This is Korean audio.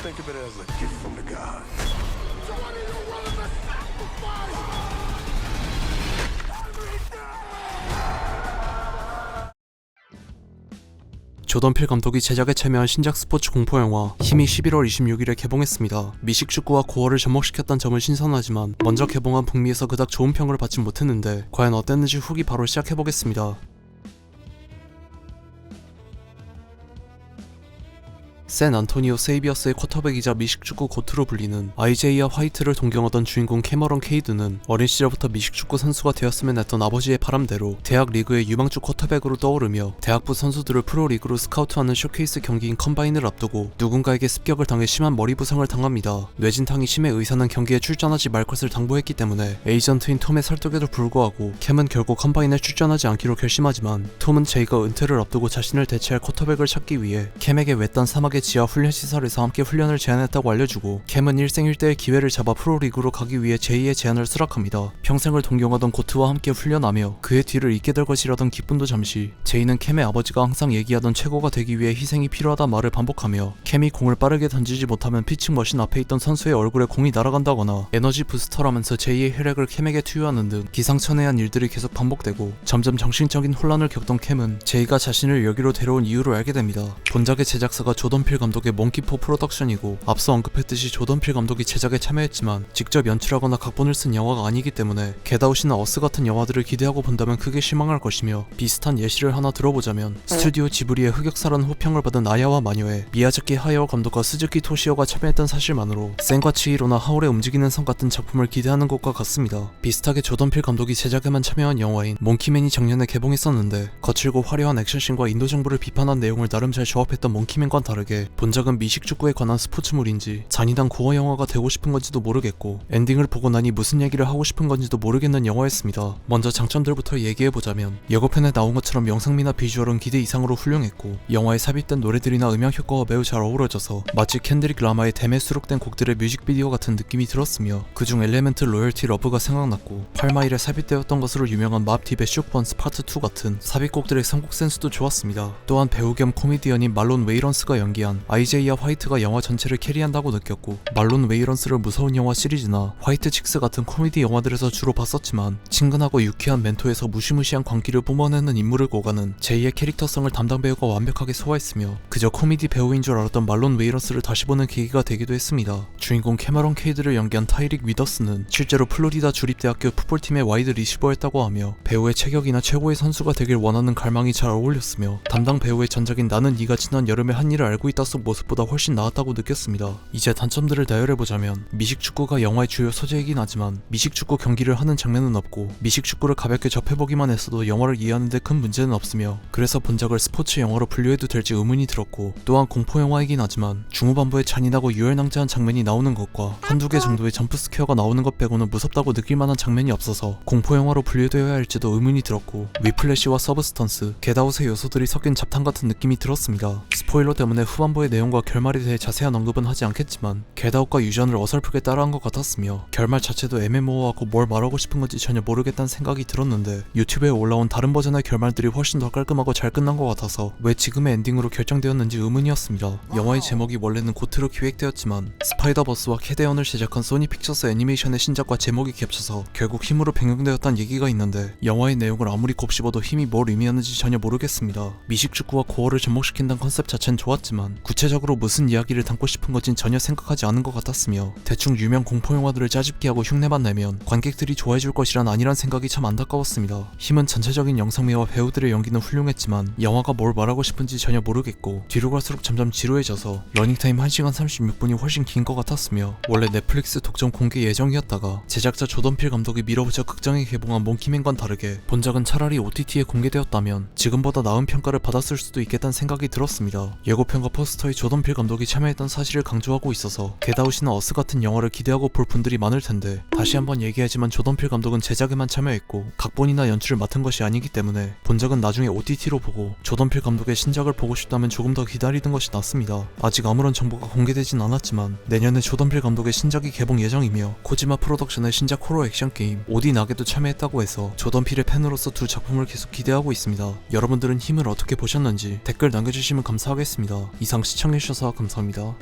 Think of it as a gift from the gods. 조던 필 감독이 제작에 참여한 신작 스포츠 공포영화 힘이 11월 26일에 개봉했습니다. 미식 축구와 고어를 접목시켰다는 점은 신선하지만 먼저 개봉한 북미에서 그닥 좋은 평을 받진 못했는데 과연 어땠는지 후기 바로 시작해보겠습니다. 샌 안토니오 세이비어스의 쿼터백이자 미식축구 고트로 불리는 아이제이아 화이트를 동경하던 주인공 캐머런 케이드는 어린 시절부터 미식축구 선수가 되었으면 했던 아버지의 바람대로 대학 리그의 유망주 쿼터백으로 떠오르며 대학부 선수들을 프로리그로 스카우트하는 쇼케이스 경기인 컴바인을 앞두고 누군가에게 습격을 당해 심한 머리 부상을 당합니다. 뇌진탕이 심해 의사는 경기에 출전하지 말 것을 당부했기 때문에 에이전트인 톰의 설득에도 불구하고 캠은 결국 컴바인에 출전하지 않기로 결심하지만 톰은 제이가 은퇴를 앞두고 자신을 대체할 쿼터백을 찾기 위해 캠에게 외딴 사막의 지하 훈련시설에서 함께 훈련을 제안했다고 알려주고 캠은 일생일대의 기회를 잡아 프로리그로 가기 위해 제이의 제안을 수락합니다. 평생을 동경하던 고트와 함께 훈련하며 그의 뒤를 잇게 될 것이라던 기쁨도 잠시 제이는 캠의 아버지가 항상 얘기하던 최고가 되기 위해 희생이 필요하다 말을 반복하며 캠이 공을 빠르게 던지지 못하면 피칭 머신 앞에 있던 선수의 얼굴에 공이 날아간다거나 에너지 부스터라면서 제이의 혈액을 캠에게 투여하는 등 기상천외한 일들이 계속 반복되고 점점 정신적인 혼란을 겪던 캠은 제이가 자신을 여기로 데려온 이유를 알게 됩니다. 본작의 제작사가 조던 필 감독의 몽키포 프로덕션이고 앞서 언급했듯이 조던 필 감독이 제작에 참여했지만 직접 연출하거나 각본을 쓴 영화가 아니기 때문에 겟아웃이나 어스 같은 영화들을 기대하고 본다면 크게 실망할 것이며 비슷한 예시를 하나 들어보자면 스튜디오 지브리의 흑역사라는 호평을 받은 아야와 마녀에 미야자키 하야오 감독과 스즈키 토시오가 참여했던 사실만으로 센과 치히로나 하울의 움직이는 성 같은 작품을 기대하는 것과 같습니다. 비슷하게 조던 필 감독이 제작에만 참여한 영화인 몽키맨이 작년에 개봉했었는데 거칠고 화려한 액션씬과 인도 정부를 비판한 내용을 나름 잘 조합했던 몽키맨과는 다르게 본작은 미식축구에 관한 스포츠물인지 잔인한 고어 영화가 되고 싶은 건지도 모르겠고 엔딩을 보고 나니 무슨 얘기를 하고 싶은 건지도 모르겠는 영화였습니다. 먼저 장점들부터 얘기해보자면 예고편에 나온 것처럼 영상미나 비주얼은 기대 이상으로 훌륭했고 영화에 삽입된 노래들이나 음향 효과가 매우 잘 어우러져서 마치 켄드릭 라마의 댐에 수록된 곡들의 뮤직비디오 같은 느낌이 들었으며 그중 엘레멘트 로열티 러브가 생각났고 8마일에 삽입되었던 것으로 유명한 맙딥의 슈번스 파트 2 같은 삽입곡들의 선곡 센스도 좋았습니다. 또한 배우 겸 코미디언인 말론 웨이런스가 연기한 아이제이아 화이트가 영화 전체를 캐리한다고 느꼈고 말론 웨이런스를 무서운 영화 시리즈나 화이트 칙스 같은 코미디 영화들에서 주로 봤었지만 친근하고 유쾌한 멘토에서 무시무시한 광기를 뿜어내는 인물을 오가는 제이의 캐릭터성을 담당 배우가 완벽하게 소화했으며 그저 코미디 배우인 줄 알았던 말론 웨이런스를 다시 보는 계기가 되기도 했습니다. 주인공 캐머런 케이드를 연기한 타이릭 위더스는 실제로 플로리다 주립대학교 풋볼팀의 와이드 리시버였다고 하며 배우의 체격이나 최고의 선수가 되길 원하는 갈망이 잘 어울렸으며 담당 배우의 전작인 나는 네가 지난 여름에 한 일을 알고 있다 속 모습보다 훨씬 나았다고 느꼈습니다. 이제 단점들을 나열해보자면 미식축구가 영화의 주요 소재이긴 하지만 미식축구 경기를 하는 장면은 없고 미식축구를 가볍게 접해보기만 했어도 영화를 이해하는 데 큰 문제는 없으며 그래서 본작을 스포츠 영화로 분류해도 될지 의문이 들었고 또한 공포 영화이긴 하지만 중후반부에 잔인하고 유혈낭자한 장면이 나오는 것과 한두 개 정도의 점프스퀘어가 나오는 것 빼고는 무섭다고 느낄 만한 장면이 없어서 공포 영화로 분류되어야 할지도 의문이 들었고 위플래시와 서브스턴스, 겟아웃의 요소들이 섞인 잡탕 같은 느낌이 들었습니다. 스포일러 때문에 후반부의 내용과 결말에 대해 자세한 언급은 하지 않겠지만 겟아웃과 유전을 어설프게 따라한 것 같았으며 결말 자체도 애매모호하고 뭘 말하고 싶은 건지 전혀 모르겠다는 생각이 들었는데 유튜브에 올라온 다른 버전의 결말들이 훨씬 더 깔끔하고 잘 끝난 것 같아서 왜 지금의 엔딩으로 결정되었는지 의문이었습니다. 영화의 제목이 원래는 고트로 기획되었지만 스파이더버스와 캐대언을 제작한 소니 픽처스 애니메이션의 신작과 제목이 겹쳐서 결국 힘으로 변경되었다는 얘기가 있는데 영화의 내용을 아무리 곱씹어도 힘이 뭘 의미하는지 전혀 모르겠습니다. 미식축구와 고어를 접목시킨다는 컨셉 자체는 좋았지만 구체적으로 무슨 이야기를 담고 싶은 건진 전혀 생각하지 않은 것 같았으며 대충 유명 공포 영화들을 짜집기 하고 흉내만 내면 관객들이 좋아해줄 것이란 아니란 생각이 참 안타까웠습니다. 힘은 전체적인 영상미와 배우들의 연기는 훌륭했지만 영화가 뭘 말하고 싶은지 전혀 모르겠고 뒤로 갈수록 점점 지루해져서 러닝타임 1시간 36분이 훨씬 긴 것 같았으며 원래 넷플릭스 독점 공개 예정이었다가 제작자 조던 필 감독이 밀어붙여 극장에 개봉한 몽키맨과는 다르게 본작은 차라리 OTT에 공개되었다면 지금보다 나은 평가를 받았을 수도 있겠다는 생각이 들었습니다. 예고편과 포스터에 조던 필 감독이 참여했던 사실을 강조하고 있어서 겟아웃이나 어스 같은 영화를 기대하고 볼 분들이 많을 텐데 다시 한번 얘기하지만 조던 필 감독은 제작에만 참여했고 각본이나 연출을 맡은 것이 아니기 때문에 본작은 나중에 OTT로 보고 조던 필 감독의 신작을 보고 싶다면 조금 더 기다리는 것이 낫습니다. 아직 아무런 정보가 공개되진 않았지만 내년에 조던 필 감독의 신작이 개봉 예정이며 코지마 프로덕션의 신작 호러 액션 게임 오디 나게도 참여했다고 해서 조던 필의 팬으로서 두 작품을 계속 기대하고 있습니다. 여러분들은 힘을 어떻게 보셨는지 댓글 남겨주시면 감사하겠습니다. 이상 시청해주셔서 감사합니다.